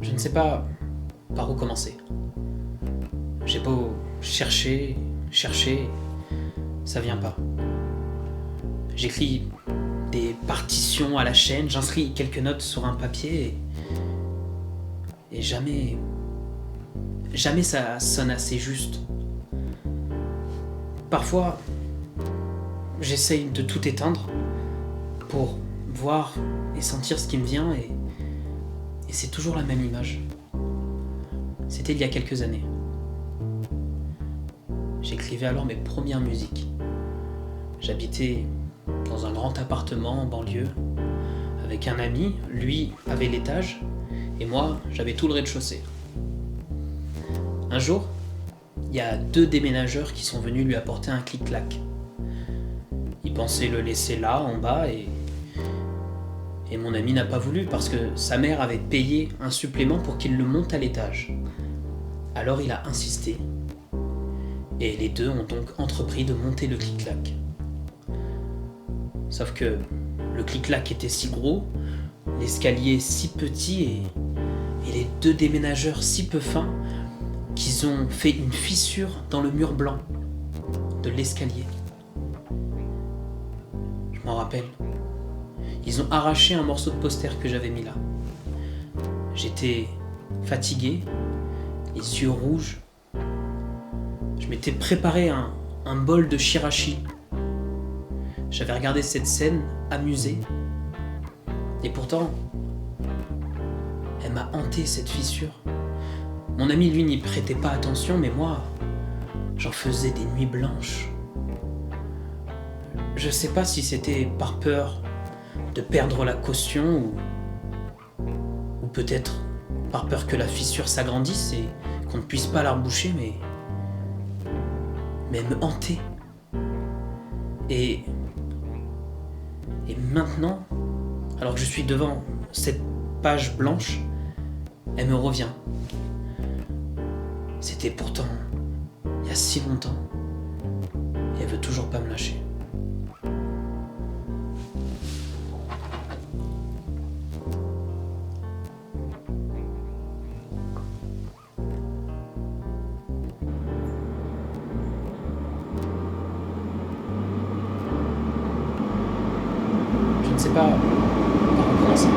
Je ne sais pas par où commencer. J'ai beau chercher, ça vient pas. J'écris des partitions à la chaîne, j'inscris quelques notes sur un papier et jamais ça sonne assez juste. Parfois, j'essaye de tout éteindre pour voir et sentir ce qui me vient et c'est toujours la même image. C'était il y a quelques années. J'écrivais alors mes premières musiques. J'habitais dans un grand appartement en banlieue avec un ami, lui avait l'étage et moi j'avais tout le rez-de-chaussée. Un jour, il y a 2 déménageurs qui sont venus lui apporter un clic-clac. Il pensait le laisser là en bas et mon ami n'a pas voulu parce que sa mère avait payé un supplément pour qu'il le monte à l'étage. Alors il a insisté et les 2 ont donc entrepris de monter le clic-clac. Sauf que le clic-clac était si gros, l'escalier si petit et les 2 déménageurs si peu fins qu'ils ont fait une fissure dans le mur blanc de l'escalier. Je m'en rappelle. Ils ont arraché un morceau de poster que j'avais mis là. J'étais fatigué, les yeux rouges. Je m'étais préparé un bol de shirashi. J'avais regardé cette scène, amusé. Et pourtant, elle m'a hanté cette fissure. Mon ami, lui, n'y prêtait pas attention, mais moi, j'en faisais des nuits blanches. Je sais pas si c'était par peur de perdre la caution ou peut-être par peur que la fissure s'agrandisse et qu'on ne puisse pas la reboucher, mais elle me hantait. Et maintenant, alors que je suis devant cette page blanche, elle me revient. C'était pourtant il y a si longtemps et elle veut toujours pas me lâcher. Je ne sais pas par où commencer.